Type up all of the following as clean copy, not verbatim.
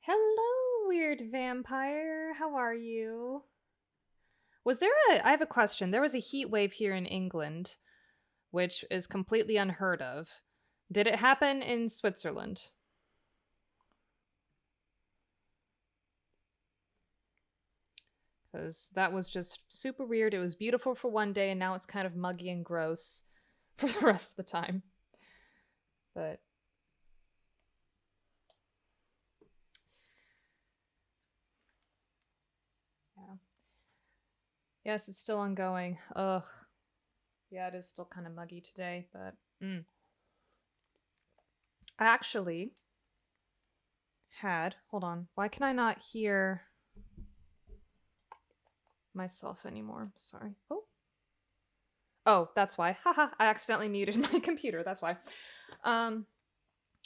Hello, weird vampire. How are you? I have a question. There was a heat wave here in England, which is completely unheard of. Did it happen in Switzerland? Because that was just super weird. It was beautiful for one day, and now it's kind of muggy and gross for the rest of the time. But yeah. Yes, it's still ongoing. Ugh. Yeah, it is still kind of muggy today, but I actually had. Hold on. Why can I not hear myself anymore? Sorry. Oh. Oh, that's why. Haha, I accidentally muted my computer. That's why. Um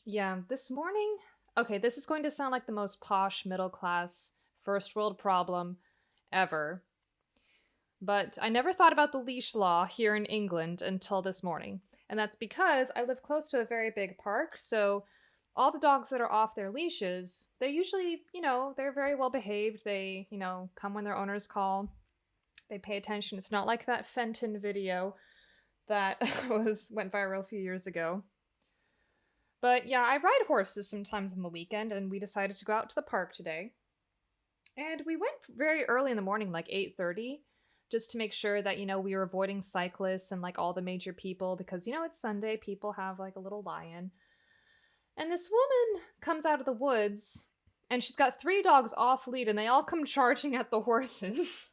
yeah, this morning. Okay, this is going to sound like the most posh middle class first world problem ever. But I never thought about the leash law here in England until this morning. And that's because I live close to a very big park, so all the dogs that are off their leashes, they're usually, they're very well behaved. They, come when their owners call. They pay attention. It's not like that Fenton video that went viral a few years ago. But yeah, I ride horses sometimes on the weekend, and we decided to go out to the park today. And we went very early in the morning, like 8:30, just to make sure that, we were avoiding cyclists and like all the major people because, it's Sunday, people have like a little lion. And this woman comes out of the woods and she's got three dogs off lead and they all come charging at the horses.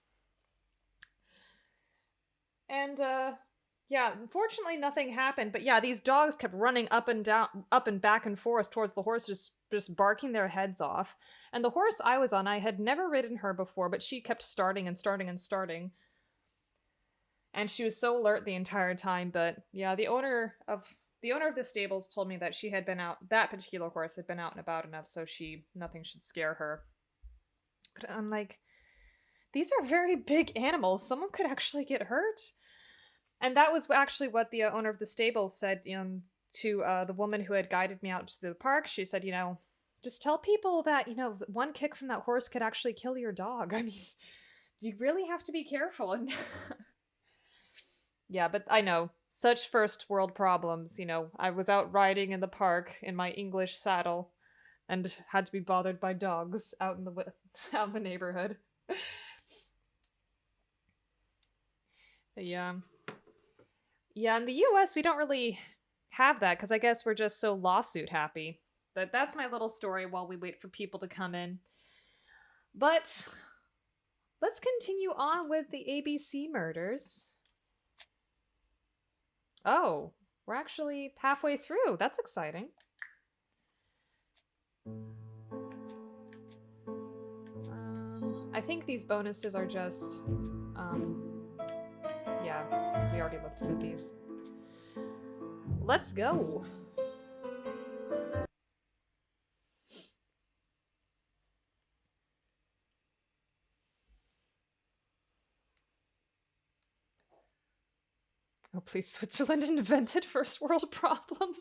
And yeah, unfortunately nothing happened, but yeah, these dogs kept running up and down, up and back and forth towards the horse, just barking their heads off. And the horse I was on, I had never ridden her before, but she kept starting and starting and starting. And she was so alert the entire time, but yeah, the owner of the stables told me that she had been out, that particular horse had been out and about enough so nothing should scare her. But I'm like, these are very big animals. Someone could actually get hurt. And that was actually what the owner of the stables said to the woman who had guided me out to the park. She said, just tell people that, one kick from that horse could actually kill your dog. I mean, you really have to be careful. And yeah, but I know. Such first world problems. I was out riding in the park in my English saddle and had to be bothered by dogs out in the out in the neighborhood. But yeah. Yeah, in the US we don't really have that because I guess we're just so lawsuit happy. But that's my little story while we wait for people to come in. But let's continue on with the ABC murders. Oh, we're actually halfway through. That's exciting. I think these bonuses are just, yeah, we already looked at these. Let's go. Oh, please, Switzerland invented first world problems.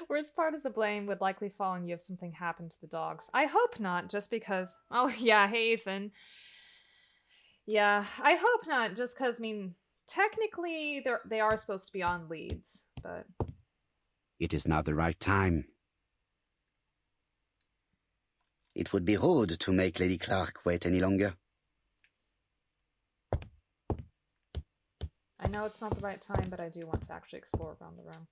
Worst part is the blame would likely fall on you if something happened to the dogs. I hope not, just because. Oh, yeah, hey, Ethan. Yeah, I hope not, just because, I mean, technically they are supposed to be on leads, but. It is not the right time. It would be rude to make Lady Clarke wait any longer. I know it's not the right time, but I do want to actually explore around the room.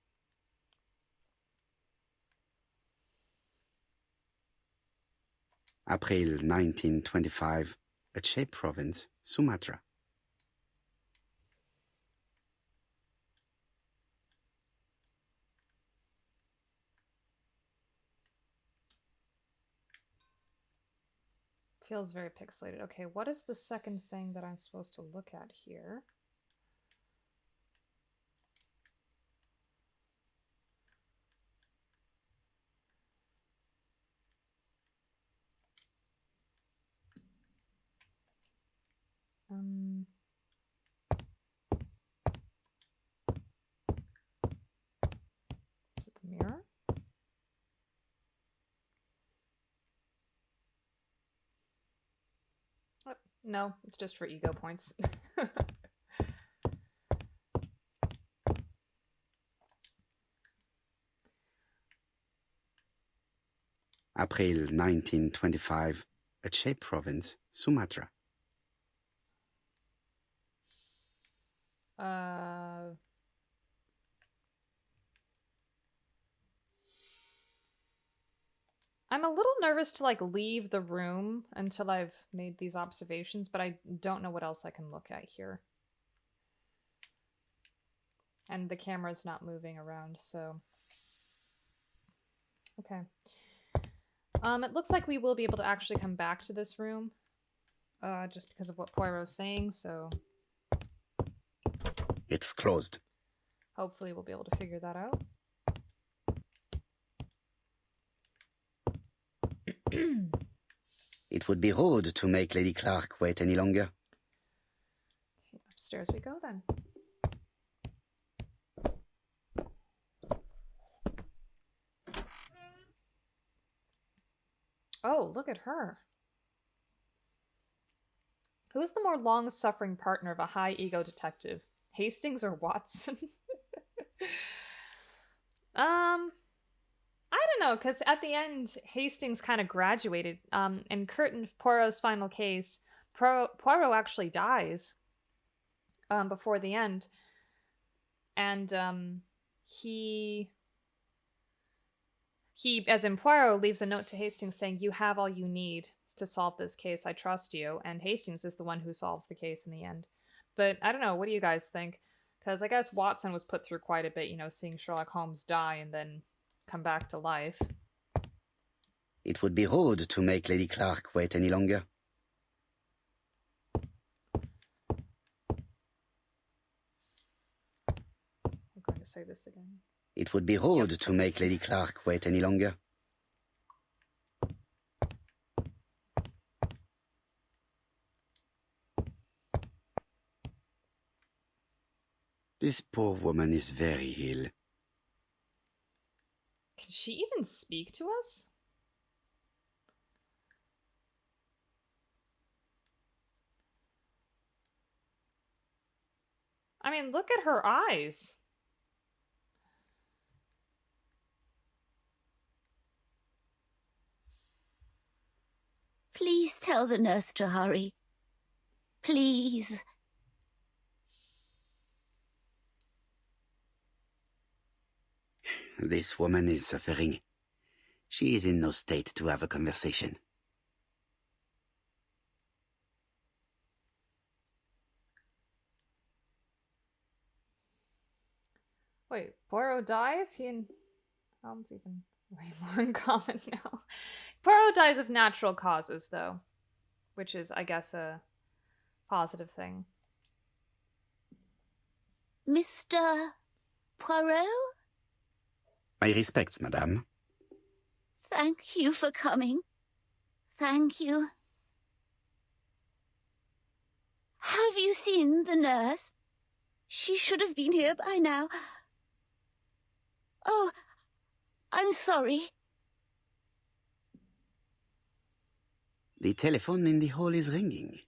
April 1925, Aceh Province, Sumatra. Feels very pixelated. Okay, what is the second thing that I'm supposed to look at here? Is it the mirror? No, it's just for ego points. April 1925, Aceh Province, Sumatra. I'm a little nervous to like leave the room until I've made these observations, but I don't know what else I can look at here. And the camera's not moving around, so... Okay. It looks like we will be able to actually come back to this room. Just because of what Poirot's saying, so... It's closed. Hopefully we'll be able to figure that out. It would be rude to make Lady Clarke wait any longer. Okay, upstairs we go then. Oh, look at her. Who's the more long-suffering partner of a high-ego detective? Hastings or Watson? I don't know, because at the end, Hastings kind of graduated. In Curtin Poirot's final case, Poirot actually dies before the end. And he, as in Poirot, leaves a note to Hastings saying, "You have all you need to solve this case. I trust you." And Hastings is the one who solves the case in the end. But I don't know. What do you guys think? Because I guess Watson was put through quite a bit, you know, seeing Sherlock Holmes die and then come back to life. It would be rude to make Lady Clarke wait any longer. I'm going to say this again. It would be rude to make Lady Clarke wait any longer. This poor woman is very ill. Can she even speak to us? I mean, look at her eyes. Please tell the nurse to hurry. Please. This woman is suffering. She is in no state to have a conversation. Wait, Poirot dies? He and Holmes even way more in common now. Poirot dies of natural causes, though, which is, I guess, a positive thing. Mr. Poirot? My respects, madame. Thank you for coming. Thank you. Have you seen the nurse? She should have been here by now. Oh, I'm sorry. The telephone in the hall is ringing.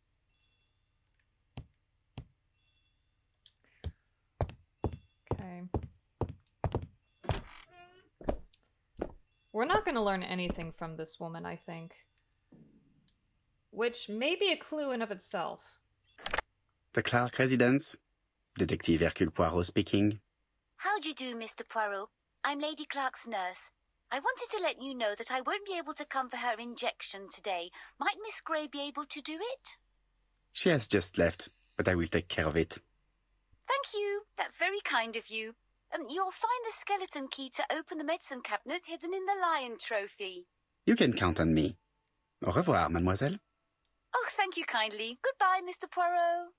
Okay. We're not going to learn anything from this woman, I think. Which may be a clue in of itself. The Clarke residence. Detective Hercule Poirot speaking. How do you do, Mr. Poirot? I'm Lady Clarke's nurse. I wanted to let you know that I won't be able to come for her injection today. Might Miss Grey be able to do it? She has just left, but I will take care of it. Thank you. That's very kind of you. You'll find the skeleton key to open the medicine cabinet hidden in the lion trophy. You can count on me. Au revoir, mademoiselle. Oh, thank you kindly. Goodbye, Mr. Poirot.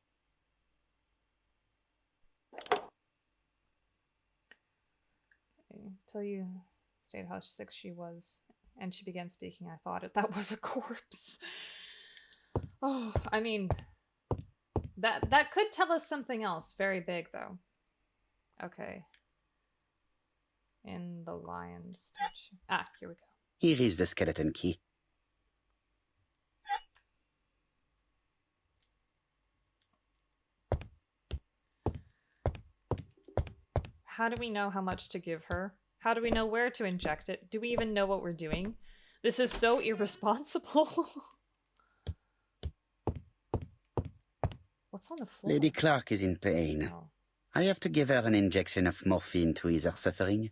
Okay, till you stayed how sick she was, and she began speaking, I thought that was a corpse. Oh, I mean, that could tell us something else very big, though. Okay. In the lion's statue. Ah, here we go. Here is the skeleton key. How do we know how much to give her? How do we know where to inject it? Do we even know what we're doing? This is so irresponsible. What's on the floor? Lady Clarke is in pain. Oh. I have to give her an injection of morphine to ease her suffering.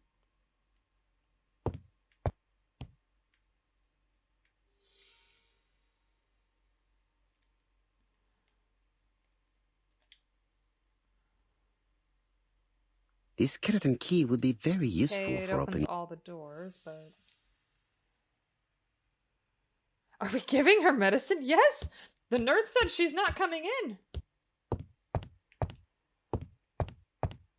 This skeleton key would be very useful Okay, it for opens opening. all the doors, but... Are we giving her medicine? Yes! The nurse said she's not coming in!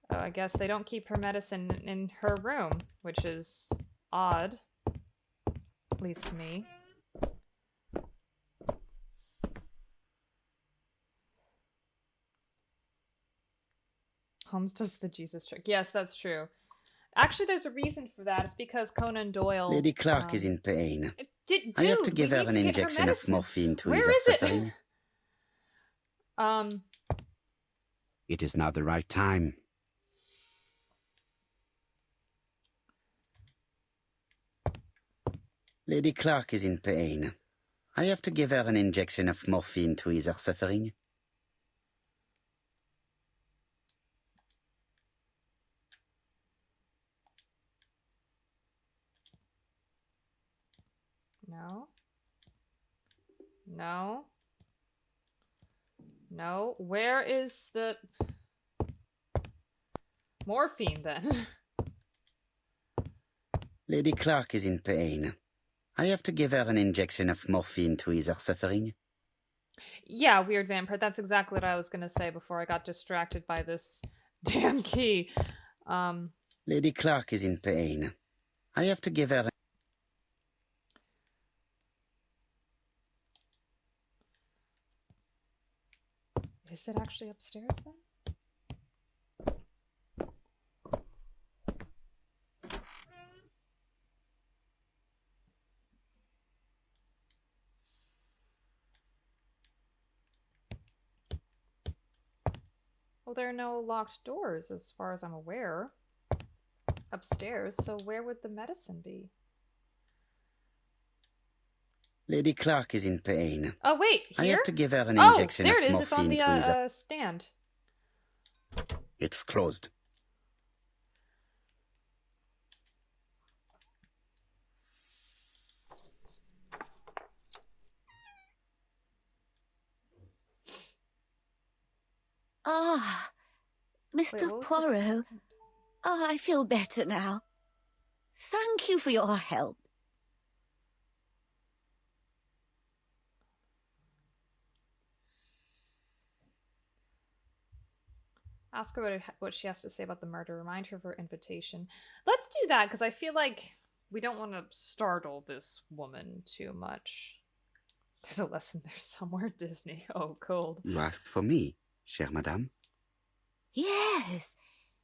Oh, I guess they don't keep her medicine in her room, which is odd. At least to me. Holmes does the Jesus trick. Yes, that's true. Actually, there's a reason for that. It's because Conan Doyle... Lady Clarke is in pain. Dude, I have to give we her need an to get injection of medicine. morphine to Where ease her is it? suffering. It is now the right time. Lady Clarke is in pain. I have to give her an injection of morphine to ease her suffering. No. No. No. Where is the... morphine, then? Lady Clarke is in pain. I have to give her an injection of morphine to ease her suffering. Yeah, weird vampire. That's exactly what I was gonna say before I got distracted by this damn key. Lady Clarke is in pain. I have to give her... Is it actually upstairs, then? Well, there are no locked doors, as far as I'm aware, upstairs, so where would the medicine be? Lady Clarke is in pain. Oh, wait, here? I have to give her an Oh, injection there of it is, it's on morphine to ease her... the stand. It's closed. Ah, Wait, Mr. what was Poirot. Oh, I feel better now. Thank you for your help. Ask her what she has to say about the murder. Remind her of her invitation. Let's do that, because I feel like we don't want to startle this woman too much. There's a lesson there somewhere, Disney. Oh, cold. You asked for me, chère madame. Yes,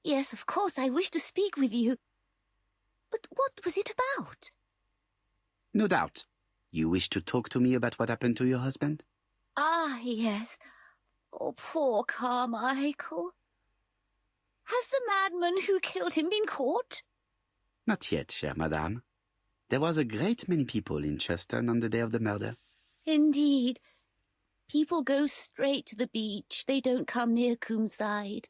yes, of course, I wish to speak with you. But what was it about? No doubt. You wish to talk to me about what happened to your husband? Ah, yes. Oh, poor Carmichael. Has the madman who killed him been caught? Not yet, chère madame. There was a great many people in Cheston on the day of the murder. Indeed. People go straight to the beach. They don't come near Coomside.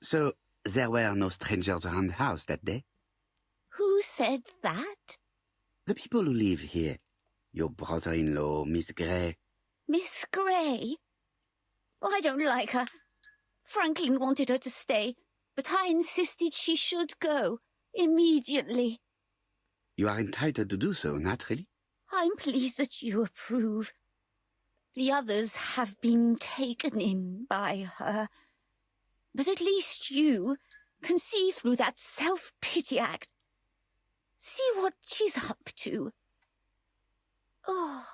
So, there were no strangers around the house that day? Who said that? The people who live here. Your brother-in-law, Miss Grey. Miss Grey? Oh, I don't like her. Franklin wanted her to stay, but I insisted she should go immediately. You are entitled to do so, naturally. I'm pleased that you approve. The others have been taken in by her. But at least you can see through that self-pity act. See what she's up to. Oh.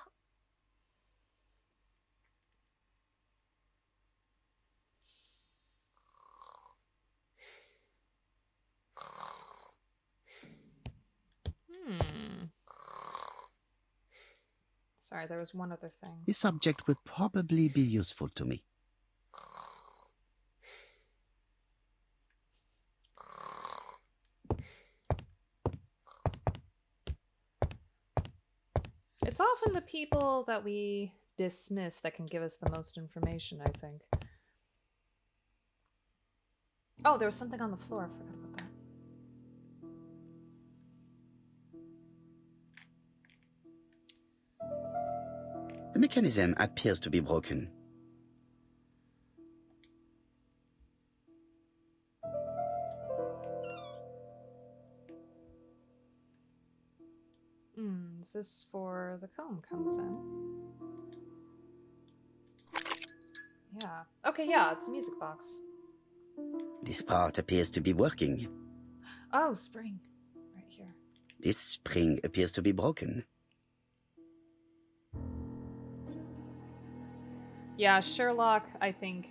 Sorry, there was one other thing. This subject will probably be useful to me. It's often the people that we dismiss that can give us the most information, I think. Oh, there was something on the floor. I forgot about that. The mechanism appears to be broken. Is this for the comb comes in? Yeah. Okay, yeah, it's a music box. This part appears to be working. Oh, spring. Right here. This spring appears to be broken. Yeah, Sherlock, I think,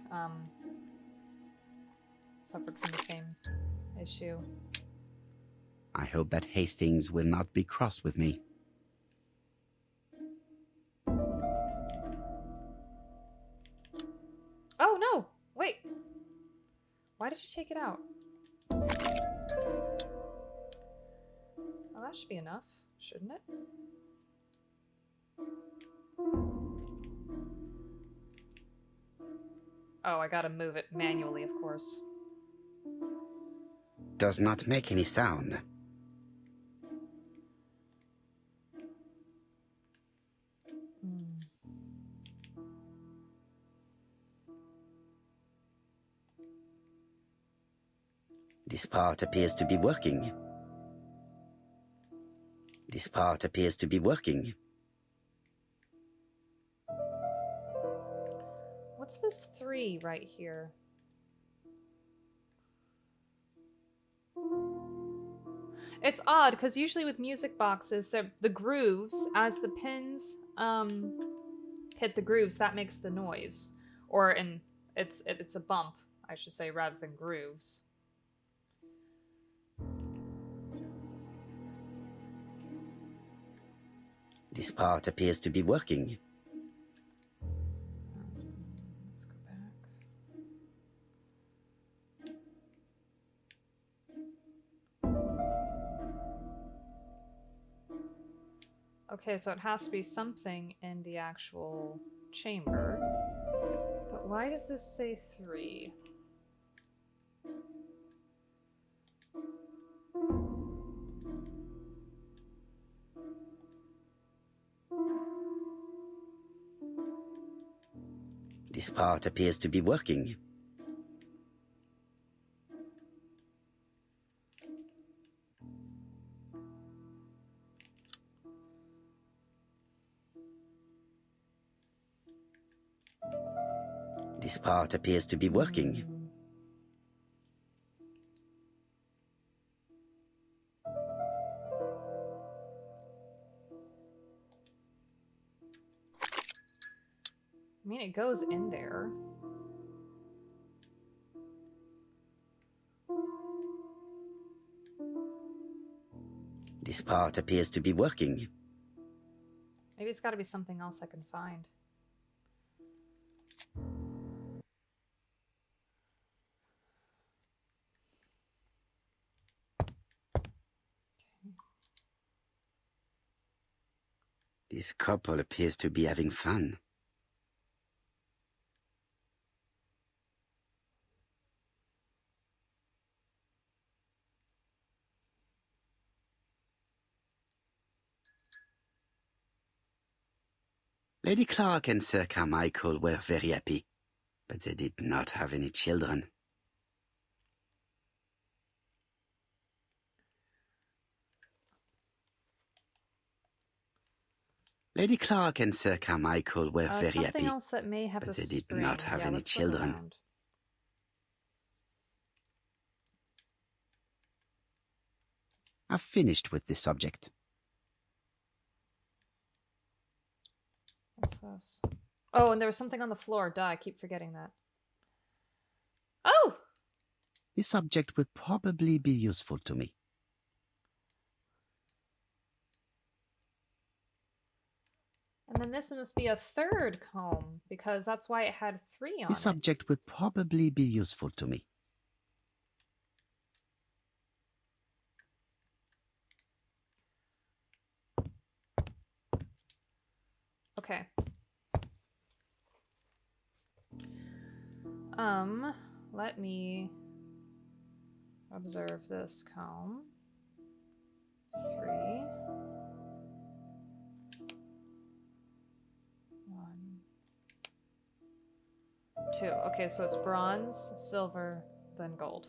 suffered from the same issue. I hope that Hastings will not be cross with me. Oh, no! Wait! Why did you take it out? Oh, that should be enough, shouldn't it? Oh, I gotta move it manually, of course. Does not make any sound. This part appears to be working. This part appears to be working. What's this 3 right here? It's odd, because usually with music boxes, the grooves, as the pins hit the grooves, that makes the noise. Or it's a bump, I should say, rather than grooves. This part appears to be working. Let's go back. Okay, so it has to be something in the actual chamber. But why does this say 3? This part appears to be working. This part appears to be working. I mean, it goes in there. This part appears to be working. Maybe it's got to be something else I can find. This couple appears to be having fun. Lady Clarke and Sir Carmichael were very happy, but they did not have any children. Lady Clarke and Sir Carmichael were very Something happy, else that may have but a they did spring. not have Yeah, any let's look children. around. I've finished with this subject. What's this? Oh, and there was something on the floor. Duh, I keep forgetting that. Oh! This subject will probably be useful to me. And then this must be a 3rd comb, because that's why it had 3 on This it. subject will probably be useful to me. Okay. Let me observe this comb. 3. 1. 2. Okay, so it's bronze, silver, then gold.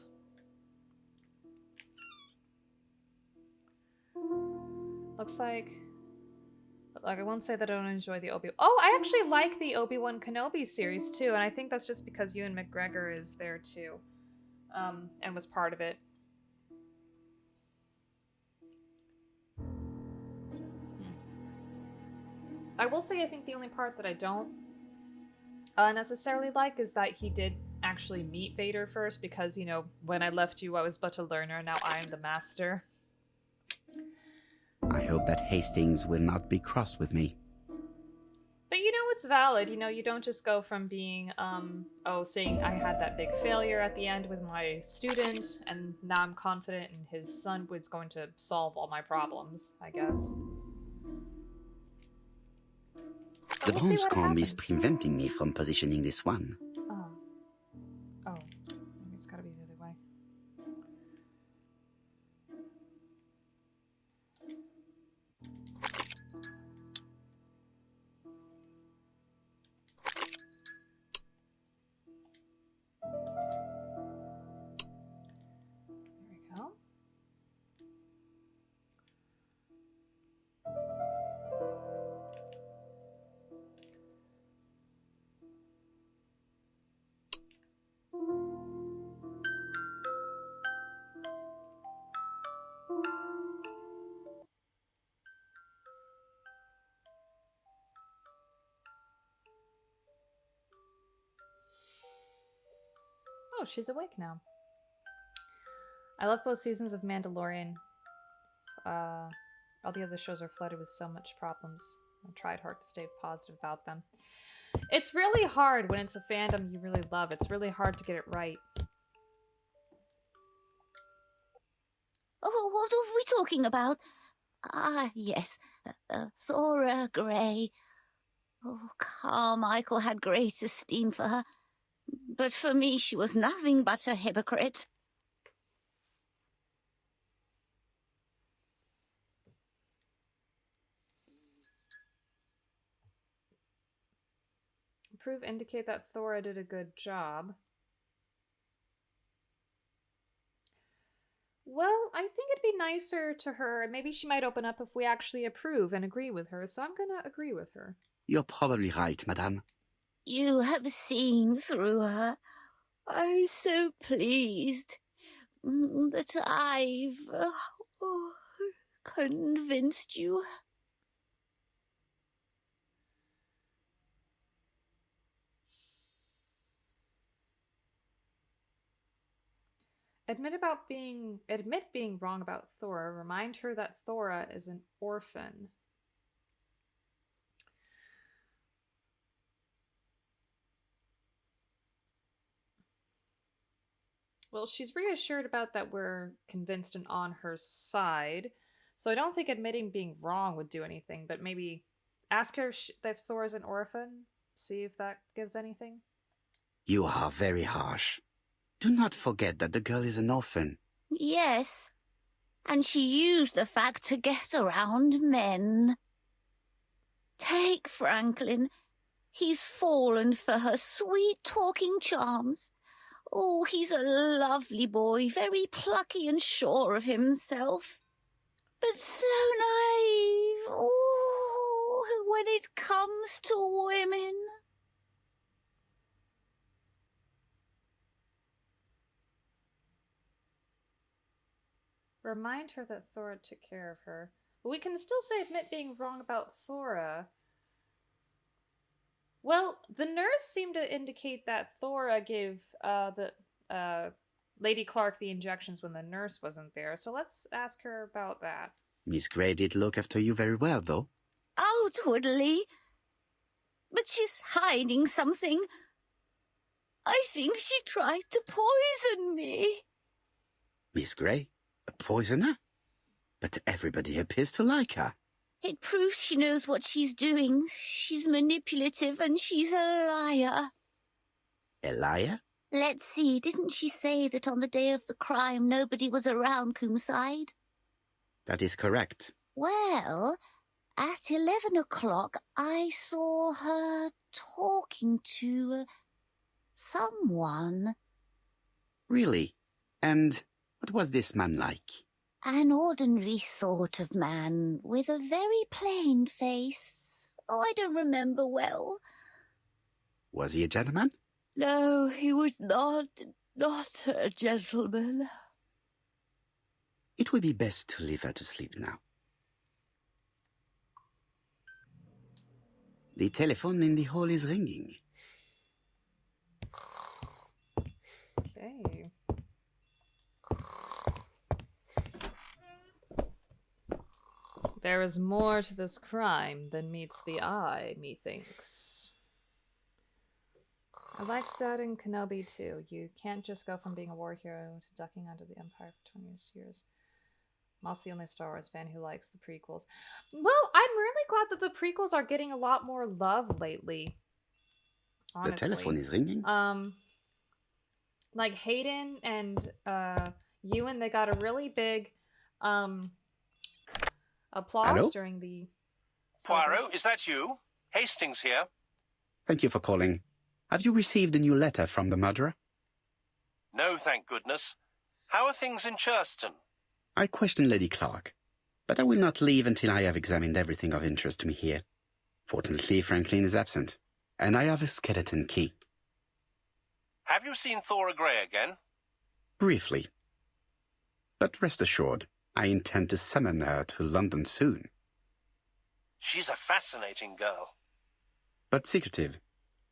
Looks like I won't say that I don't enjoy the Obi. Oh, I actually like the Obi-Wan Kenobi series too, and I think that's just because Ewan McGregor is there too, and was part of it. I will say I think the only part that I don't necessarily like is that he did actually meet Vader first, because, you know, when I left you I was but a learner, now I am the master. I hope that Hastings will not be cross with me. But you know, it's valid. You know, you don't just go from being, saying I had that big failure at the end with my student, and now I'm confident in his son was going to solve all my problems, I guess. But The we'll see bronze what comb is happens. preventing me from positioning this one. Oh, maybe it's gotta be the other way. There we go. Oh, she's awake now. I love both seasons of Mandalorian. All the other shows are flooded with so much problems. I tried hard to stay positive about them. It's really hard when it's a fandom you really love. It's really hard to get it right. Oh, what are we talking about? Ah, yes, Thora Grey. Oh, Carmichael had great esteem for her, but for me she was nothing but a hypocrite. Proof indicate that Thora did a good job. Well, I think it'd be nicer to her. Maybe she might open up if we actually approve and agree with her, so I'm gonna agree with her. You're probably right, madame. You have seen through her. I'm so pleased that I've convinced you. Admit being wrong about Thora. Remind her that Thora is an orphan. Well, she's reassured about that we're convinced and on her side. So I don't think admitting being wrong would do anything, but maybe ask her if Thora's an orphan. See if that gives anything. You are very harsh. Do not forget that the girl is an orphan. Yes, and she used the fact to get around men. Take Franklin. He's fallen for her sweet-talking charms. Oh, he's a lovely boy, very plucky and sure of himself. But so naive. Oh, when it comes to women. Remind her that Thora took care of her. But we can still say admit being wrong about Thora. Well, the nurse seemed to indicate that Thora gave Lady Clarke the injections when the nurse wasn't there, so let's ask her about that. Miss Grey did look after you very well, though. Outwardly. But she's hiding something. I think she tried to poison me. Miss Grey? A poisoner? But everybody appears to like her. It proves she knows what she's doing. She's manipulative and she's a liar. A liar? Let's see, didn't she say that on the day of the crime nobody was around Coomside? That is correct. Well, at 11 o'clock I saw her talking to someone. Really? And what was this man like? An ordinary sort of man with a very plain face. Oh, I don't remember well. Was he a gentleman? No, he was not a gentleman. It would be best to leave her to sleep now. The telephone in the hall is ringing. Okay. There is more to this crime than meets the eye, methinks. I like that in Kenobi too. You can't just go from being a war hero to ducking under the Empire for 20 years. I'm also the only Star Wars fan who likes the prequels. Well, I'm really glad that the prequels are getting a lot more love lately. Honestly. The telephone is ringing? Like Hayden and Ewan, they got a really big applause Hello? during the Poirot, is that you? Hastings here. Thank you for calling. Have you received a new letter from the murderer? No, thank goodness. How are things in Churston? I questioned Lady Clarke, but I will not leave until I have examined everything of interest to me here. Fortunately, Franklin is absent, and I have a skeleton key. Have you seen Thora Grey again? Briefly. But rest assured, I intend to summon her to London soon. She's a fascinating girl. But secretive.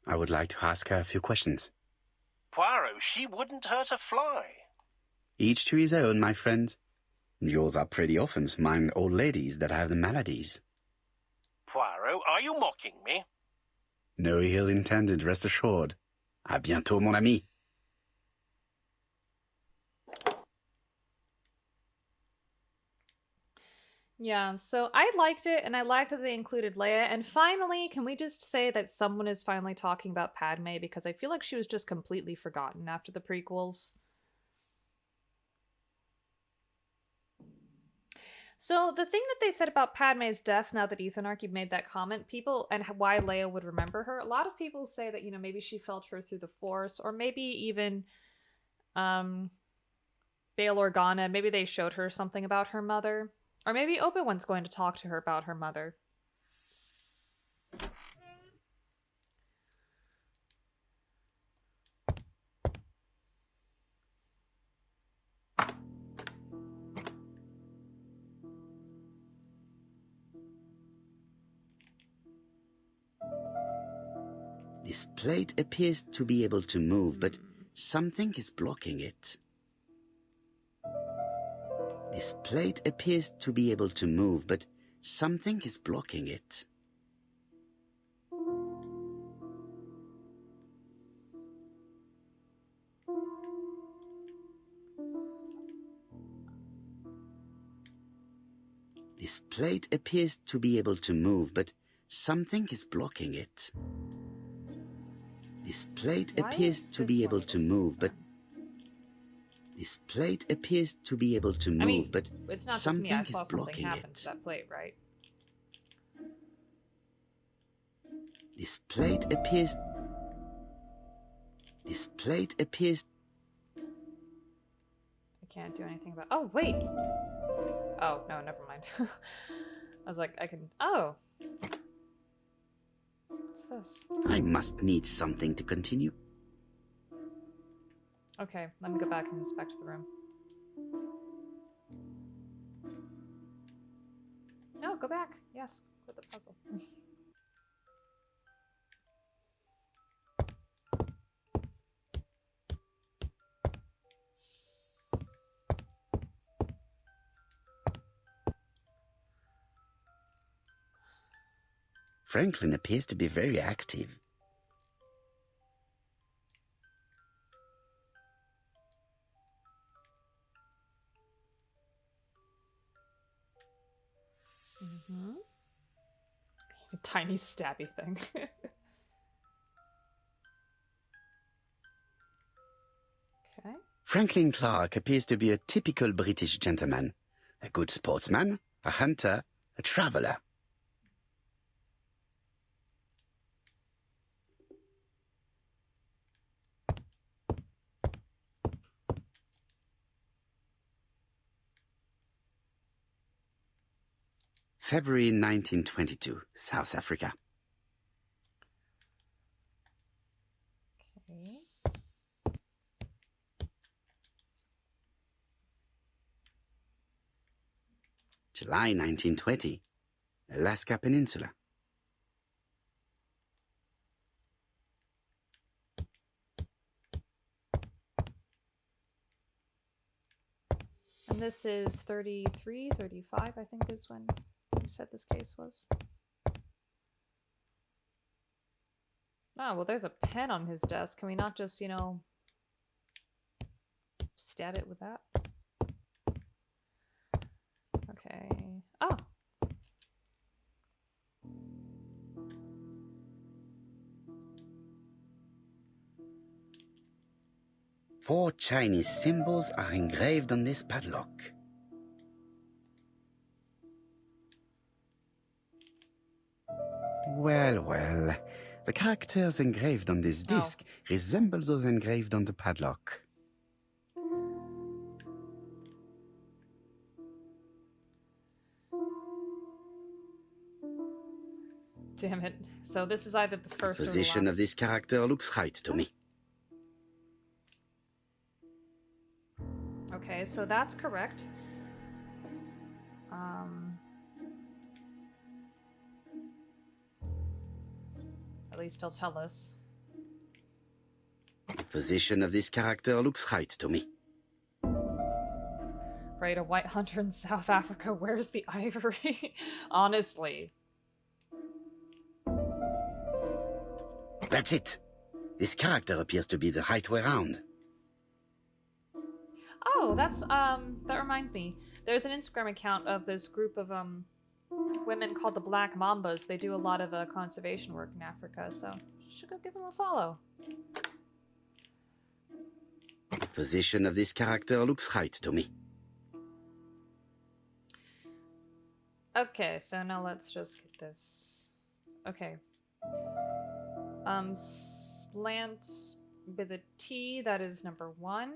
I would like to ask her a few questions. Poirot, she wouldn't hurt a fly. Each to his own, my friend. Yours are pretty often mine old ladies that have the maladies. Poirot, are you mocking me? No ill intended, rest assured. À bientôt, mon ami. Yeah, so I liked it, and I liked that they included Leia. And finally, can we just say that someone is finally talking about Padme? Because I feel like she was just completely forgotten after the prequels. So the thing that they said about Padme's death, now that Ethan Archie made that comment, people, and why Leia would remember her, a lot of people say that, you know, maybe she felt her through the Force, or maybe even Bail Organa, maybe they showed her something about her mother. Or maybe Obi-Wan's going to talk to her about her mother. This plate appears to be able to move, but something is blocking it. This plate appears to be able to move, but something is blocking it. This plate appears to be able to move, but something is blocking it. This plate appears to be able to move, but this plate appears to be able to move, but it's not just something me. I is saw something blocking happen it. to that plate, right? This plate appears. This plate appears. I can't do anything about. Oh wait. Oh no, never mind. I was like, I can. Oh. What's this? I must need something to continue. Okay, let me go back and inspect the room. No, go back. Yes, with the puzzle. Franklin appears to be very active. Mm-hmm. A tiny stabby thing. Okay. Franklin Clarke appears to be a typical British gentleman. A good sportsman, a hunter, a traveller. February 1922, South Africa. Okay. July 1920, Alaska Peninsula. And this is 33, 35, I think is when you said this case was. Oh, well, there's a pen on his desk. Can we not just, you know, stab it with that? Okay. Oh! Four Chinese symbols are engraved on this padlock. Well, well. The characters engraved on this disc resemble those engraved on the padlock. Damn it. So this is either the first The or the position last. of this character looks right to me. Okay, so that's correct. At least he'll tell us. The position of this character looks right to me. Right, a white hunter in South Africa. Where's the ivory? Honestly. That's it. This character appears to be the right way round. Oh, that's that reminds me. There's an Instagram account of this group of women called the Black Mambas. They do a lot of conservation work in Africa, so you should go give them a follow. The position of this character looks right to me. Okay, so now let's just get this. Okay. Slant with a T, that is number 1.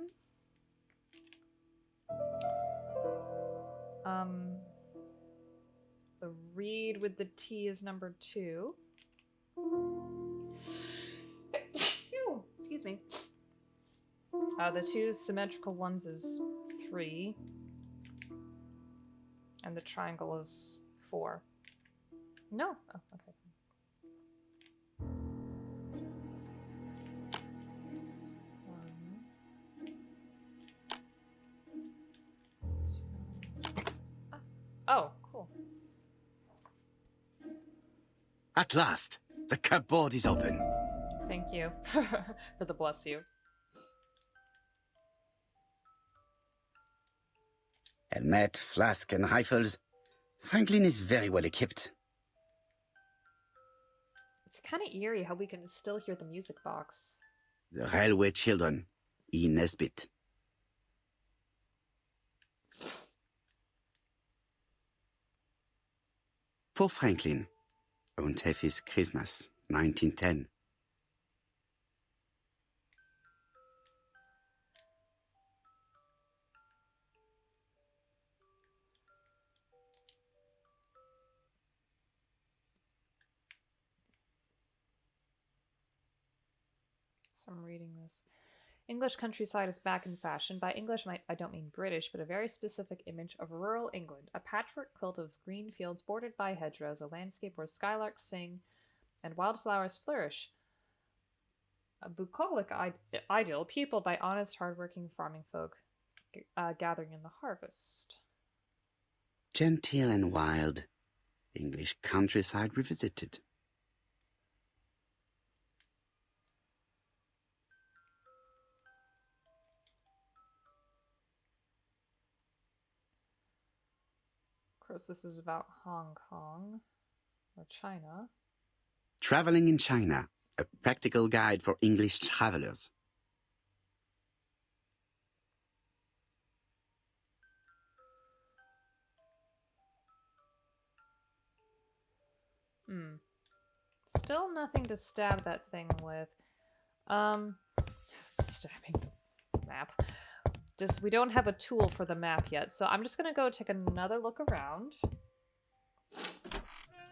The read with the T is number 2. Excuse me. The 2 symmetrical ones is 3. And the triangle is 4. No. Oh, okay. Oh, cool. At last, the cupboard is open. Thank you for the bless you. Helmet, flask, and rifles. Franklin is very well equipped. It's kind of eerie how we can still hear the music box. The Railway Children, E. Nesbit. For Franklin, Und Effie's Christmas, 1910. So I'm reading this. English countryside is back in fashion. By English, I don't mean British, but a very specific image of rural England. A patchwork quilt of green fields bordered by hedgerows, a landscape where skylarks sing and wildflowers flourish. A bucolic ideal peopled by honest, hardworking farming folk gathering in the harvest. Genteel and wild. English countryside revisited. Of course, this is about Hong Kong. Or China. Traveling in China, a practical guide for English travelers. Still nothing to stab that thing with. Stabbing the map. We don't have a tool for the map yet, so I'm just gonna go take another look around.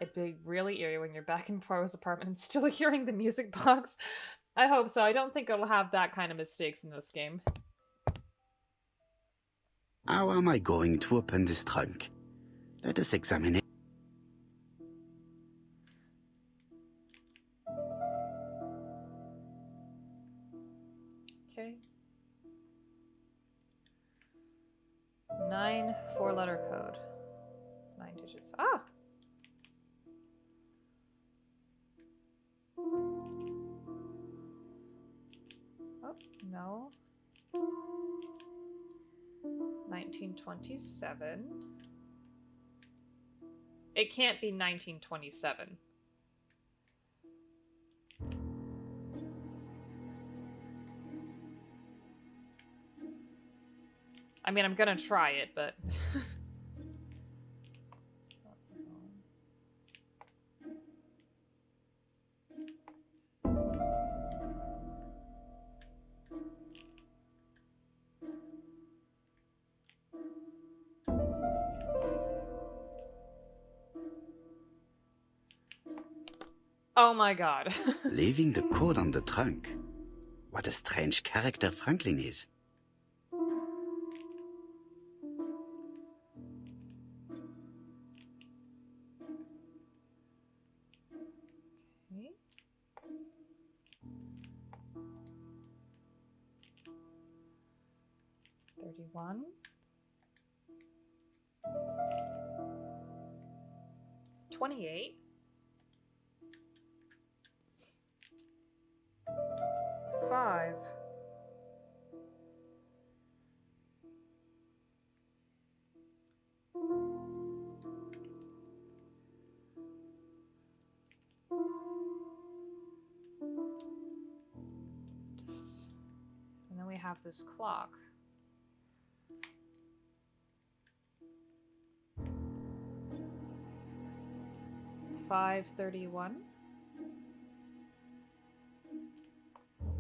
It'd be really eerie when you're back in Poirot's apartment and still hearing the music box. I hope so. I don't think it'll have that kind of mistakes in this game. How am I going to open this trunk? Let us examine it. Okay. 9 4-letter code. 9 digits. Ah! Oh, no. 1927. It can't be 1927. I mean, I'm gonna try it, but... Oh my god. Leaving the code on the trunk. What a strange character Franklin is. Okay. $31. 28. 5. And then we have this clock. $5.31.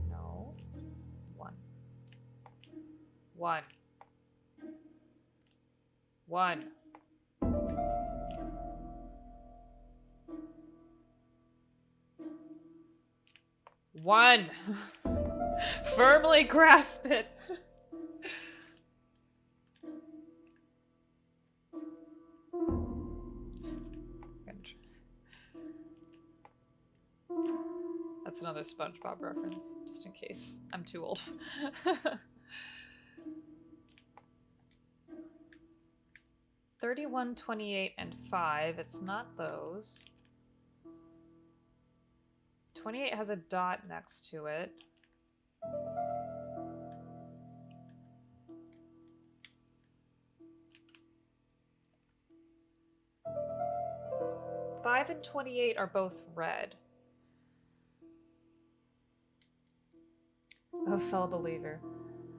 No. 1. 1. 1. One. Firmly grasp it. That's another SpongeBob reference, just in case I'm too old. 31, 28, and 5. It's not those. 28 has a dot next to it. Five and 28 are both red. Oh, fellow believer.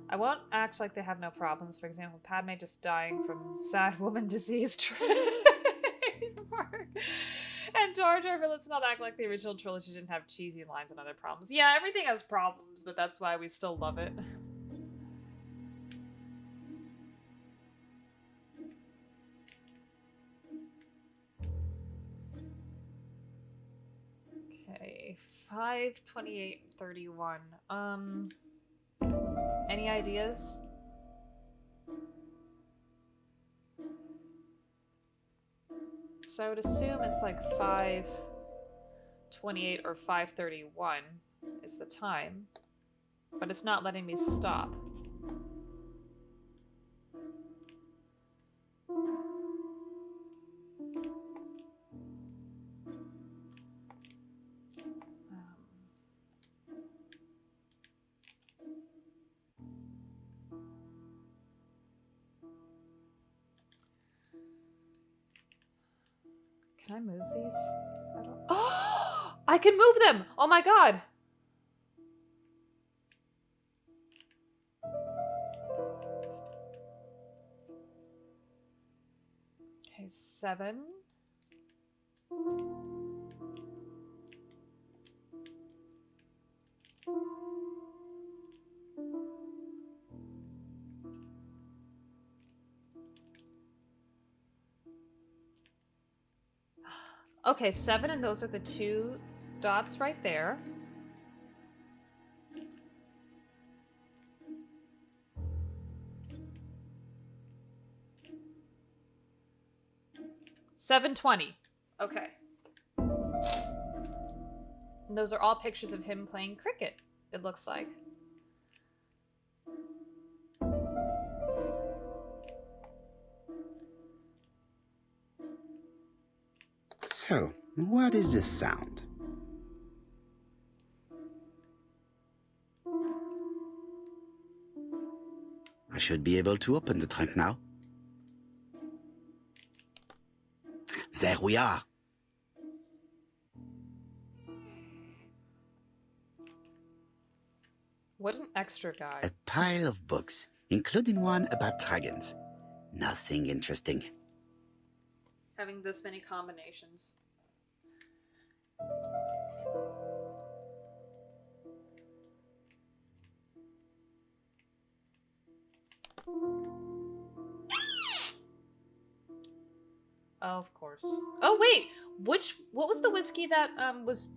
I won't act like they have no problems. For example, Padme just dying from sad woman disease trademark. And Jar Jar, but let's not act like the original trilogy didn't have cheesy lines and other problems. Yeah, everything has problems, but that's why we still love it. Okay, 5, 28, 31. Any ideas? So I would assume it's like 5:28 or 5:31 is the time, but it's not letting me stop. Can Can I move these? I don't... Oh! I can move them! Oh my god! Okay, 7. Okay, 7, and those are the 2 dots right there. $7.20. Okay. And those are all pictures of him playing cricket, it looks like. So, what is this sound? I should be able to open the trunk now. There we are. What an extra guy. A pile of books, including one about dragons. Nothing interesting. Having this many combinations. Oh, of course. Oh, wait! What was the whiskey that was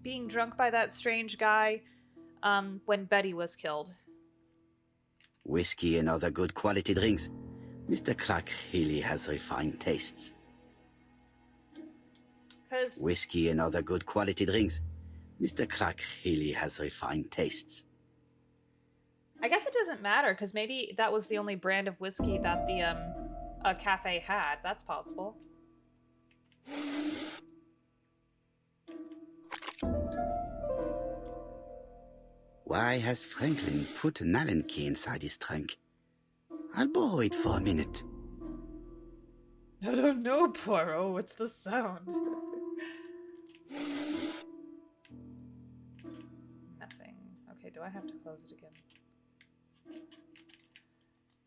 being drunk by that strange guy when Betty was killed? Whiskey and other good quality drinks. Mr. Clarke really has refined tastes. 'Cause... Whiskey and other good quality drinks. Mr. Clarke really has refined tastes. I guess it doesn't matter, because maybe that was the only brand of whiskey that the cafe had. That's possible. Why has Franklin put an Allen key inside his trunk? I'll borrow it for a minute. I don't know, Poirot. What's the sound? Nothing. Okay, do I have to close it again?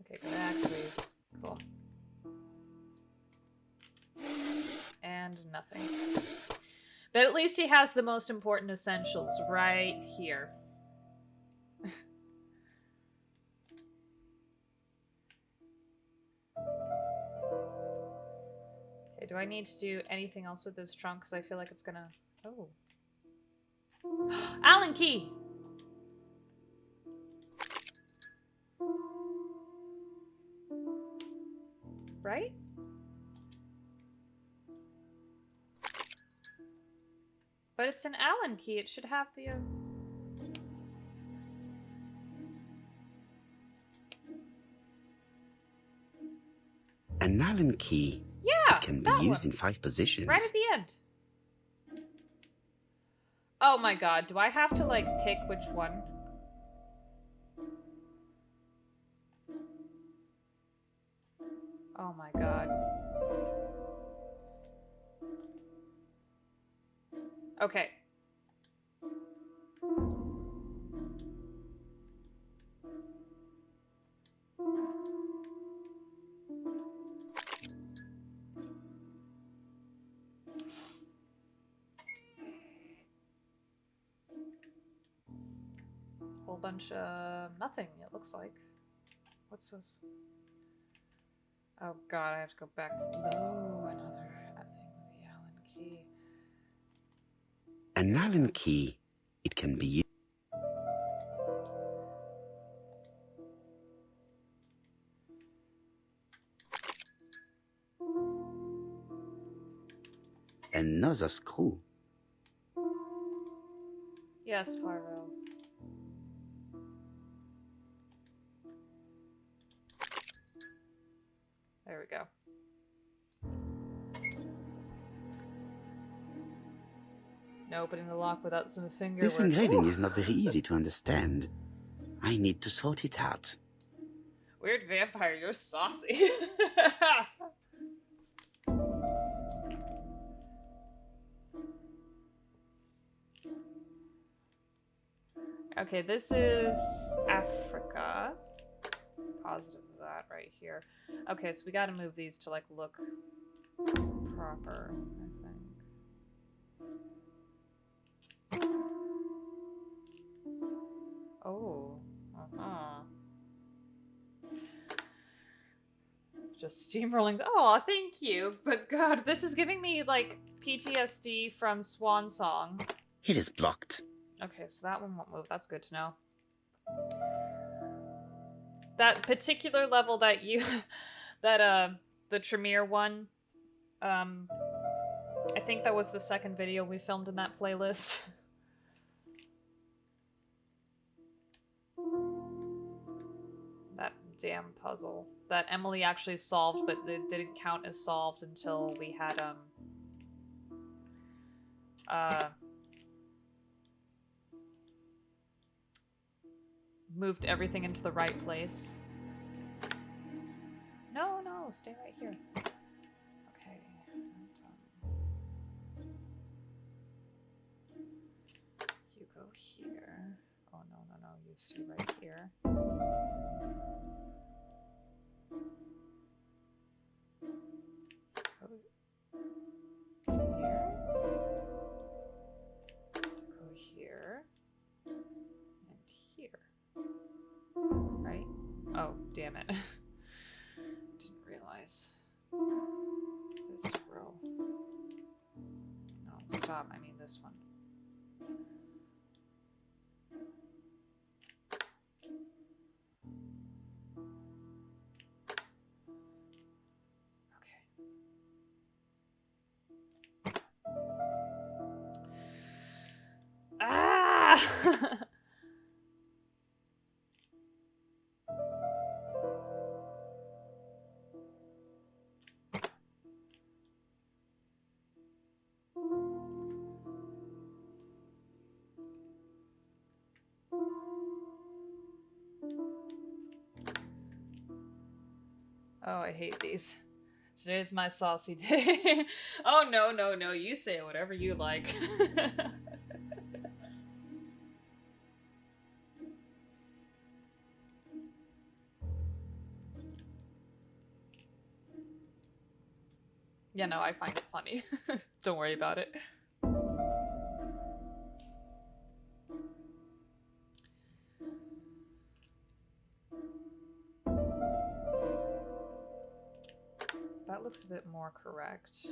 Okay, go back, please. Cool. And nothing. But at least he has the most important essentials right here. Okay, do I need to do anything else with this trunk? Because I feel like it's gonna... Oh. Allen key! Right? But it's an Allen key. It should have the... An Allen key. Yeah, It can be used in 5 positions. right at the end. Oh my god, do I have to, like, pick which one? Oh my god. Okay. Whole bunch of nothing, it looks like. What's this? Oh god, I have to go back. No, another thing with the Allen key. An Allen key. It can be used. Another screw. Yes, Poirot. There we go. No opening the lock without some finger This work. engraving Ooh. is not very easy to understand. I need to sort it out. Weird vampire, you're saucy. Okay, this is Africa. Positive of that right here. Okay, so we gotta move these to, like, look proper, I think. Oh. Uh-huh. Just steamrolling. Oh, thank you. But God, this is giving me, like, PTSD from Swan Song. It is blocked. Okay, so that one won't move. That's good to know. That particular level that you... that, the Tremere one, I think that was the second video we filmed in that playlist. That damn puzzle that Emily actually solved, but it didn't count as solved until we had, moved everything into the right place. No, no, stay right here. Okay. You go here. Oh, no, no, no, you stay right here. Go here. And here. Right? Oh, damn it. Didn't realize. This row. No, stop. I mean this one. Ah! Oh, I hate these. Today's my saucy day. Oh, no, no, no. You say whatever you like. Yeah, no, I find it funny. Don't worry about it. That looks a bit more correct.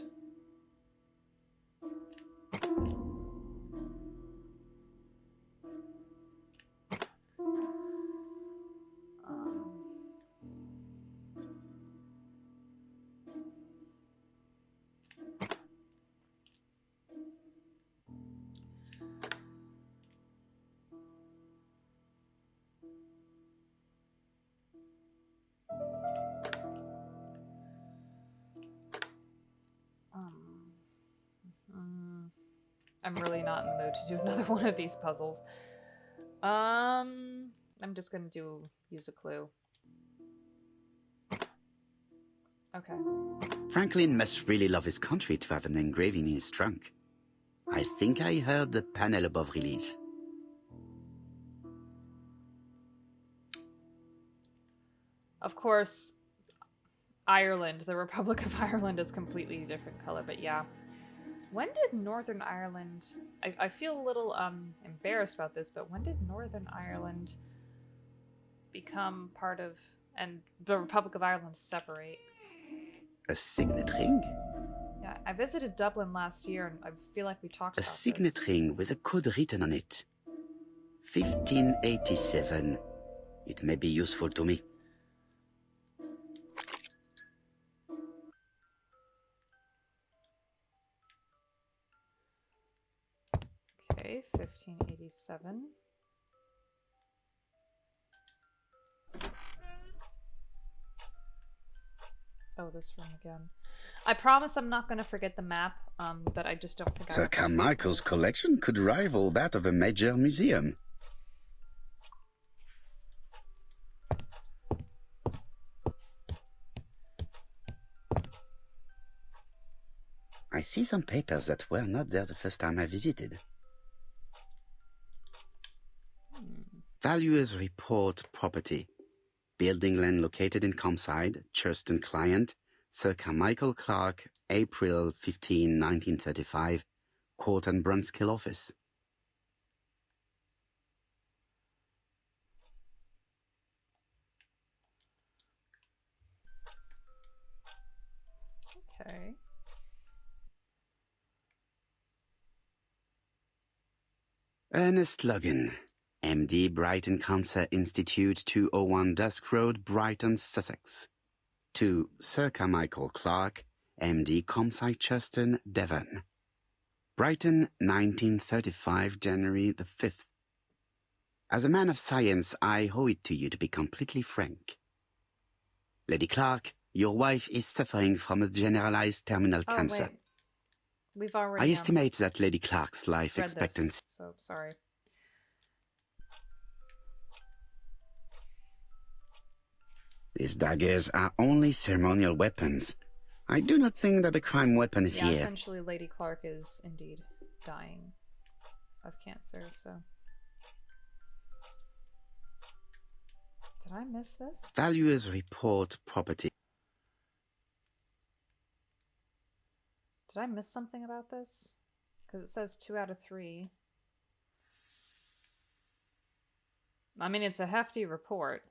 I'm really not in the mood to do another one of these puzzles. I'm just gonna use a clue. Okay. Franklin must really love his country to have an engraving in his trunk. I think I heard the panel above release. Of course, Ireland, the Republic of Ireland is completely different color, but yeah. When did Northern Ireland... I feel a little embarrassed about this, but when did Northern Ireland become part of... and the Republic of Ireland separate? A signet ring? Yeah, I visited Dublin last year, and I feel like we talked about A signet this. ring with a code written on it. 1587. It may be useful to me. Okay, 1587. Oh, this room again. I promise I'm not going to forget the map, but I just don't think I Sir have to. Carmichael's collection could rival that of a major museum. I see some papers that were not there the first time I visited. Hmm. Valuers report property. Building land located in Comside, Churston client, circa Michael Clarke, April 15, 1935, Court and Brunskill office. Okay. Ernest Logan, MD, Brighton Cancer Institute, 201 Dusk Road, Brighton, Sussex. To circa Michael Clarke, MD, Comside, Churston, Devon. Brighton, 1935, January the 5th. As a man of science, I owe it to you to be completely frank. Lady Clarke, your wife is suffering from a generalized terminal cancer. Wait. We've already I estimate that Lady Clarke's life read expectancy... this, so sorry. These daggers are only ceremonial weapons. I do not think that the crime weapon is Yeah, here. essentially Lady Clarke is indeed dying of cancer, so... Did I miss this? Valuers report property. Did I miss something about this? Because it says 2 out of 3. I mean, it's a hefty report.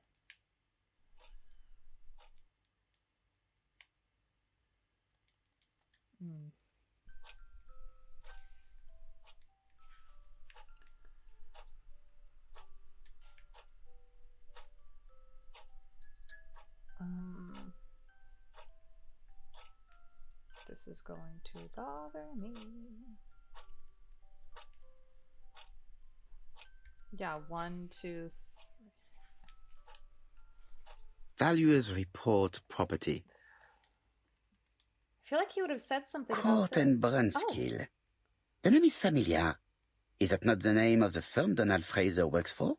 This is going to bother me. Yeah, 1, 2, 3. Valuers report property. I feel like he would have said something about Court and this. Brunskill. The name is familiar. Is that not the name of the firm Donald Fraser works for?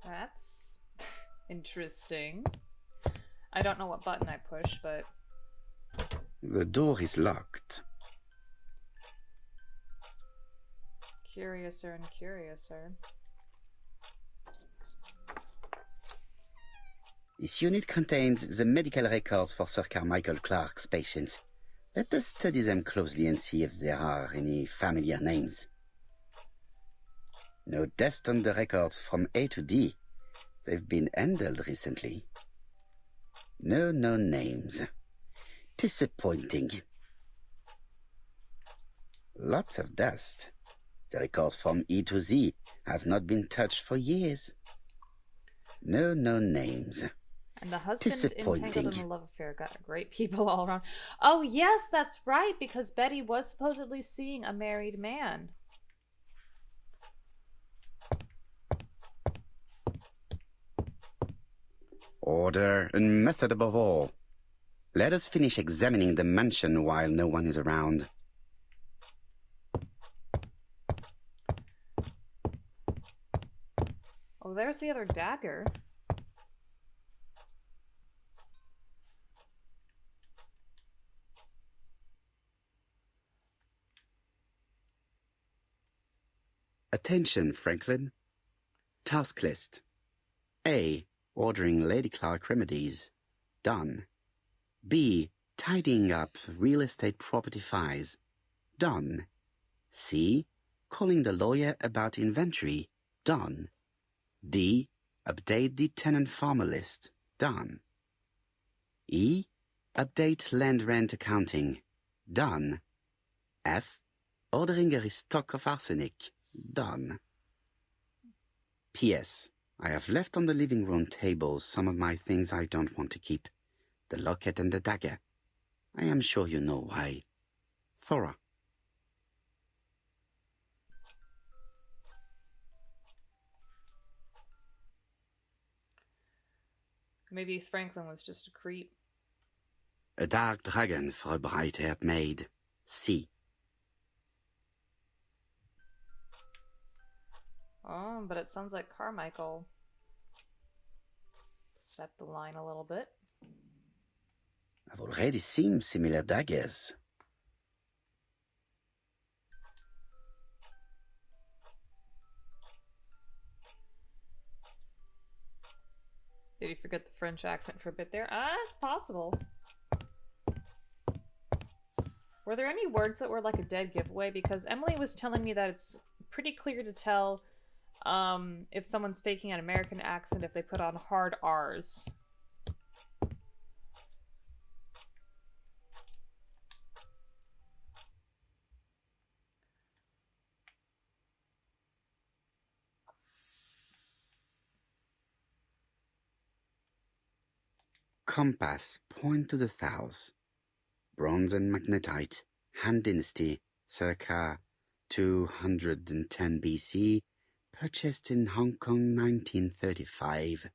That's interesting. I don't know what button I push, but... The door is locked. Curiouser and curiouser. This unit contains the medical records for Sir Carmichael Clarke's patients. Let us study them closely and see if there are any familiar names. No dust on the records from A to D. They've been handled recently. No known names. Disappointing. Lots of dust. The records from E to Z have not been touched for years. No known names. And the husband Disappointing. entangled in a love affair. Got great people all around. Oh, yes, that's right, because Betty was supposedly seeing a married man. Order and method above all. Let us finish examining the mansion while no one is around. Oh, there's the other dagger. Attention, Franklin. Task list. A. Ordering Lady Clarke remedies. Done. B. Tidying up real estate property files. Done. C. Calling the lawyer about inventory. Done. D. Update the tenant-farmer list. Done. E. Update land rent accounting. Done. F. Ordering a restock of arsenic. Done. P.S. I have left on the living room table some of my things I don't want to keep. The locket and the dagger. I am sure you know why. Thora. Maybe Franklin was just a creep. A dark dragon for a bright-haired maid. C. Oh, but it sounds like Carmichael stepped the line a little bit. I've already seen similar daggers. Did you forget the French accent for a bit there? It's possible. Were there any words that were like a dead giveaway? Because Emily was telling me that it's pretty clear to tell if someone's faking an American accent if they put on hard R's. Compass, point to the south. Bronze and magnetite, Han Dynasty, circa 210 BC, purchased in Hong Kong 1935.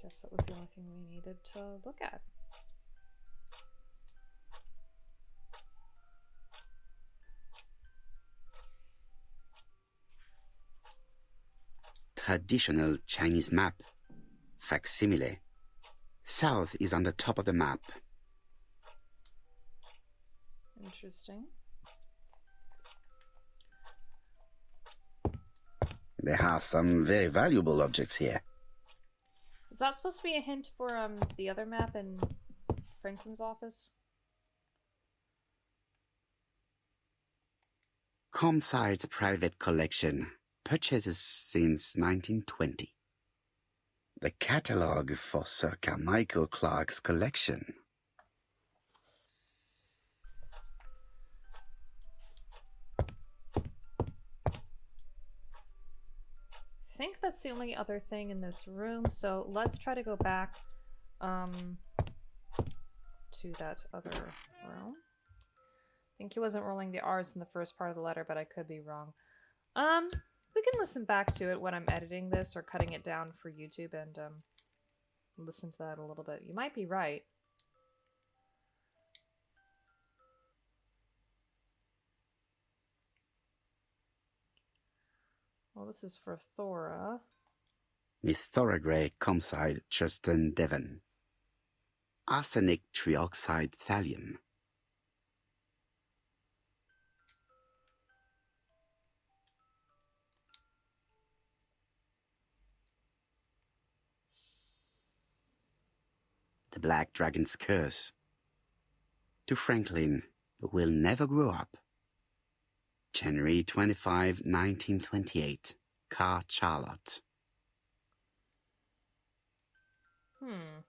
Guess that was the only thing we needed to look at. Traditional Chinese map. Facsimile. South is on the top of the map. Interesting. There are some very valuable objects here. Is that supposed to be a hint for the other map in Franklin's office? Comside's private collection. Purchases since 1920. The catalogue for Sir Carmichael Clarke's collection. I think that's the only other thing in this room, so let's try to go back to that other room. I think he wasn't rolling the R's in the first part of the letter, but I could be wrong. We can listen back to it when I'm editing this or cutting it down for YouTube and listen to that a little bit. You might be right. Well, this is for Thora. Miss Thora Gray, Comside, Justin, Devon. Arsenic trioxide thallium. The Black Dragon's Curse. To Franklin, will never grow up. January 25, 1928. Car Charlotte. Hmm.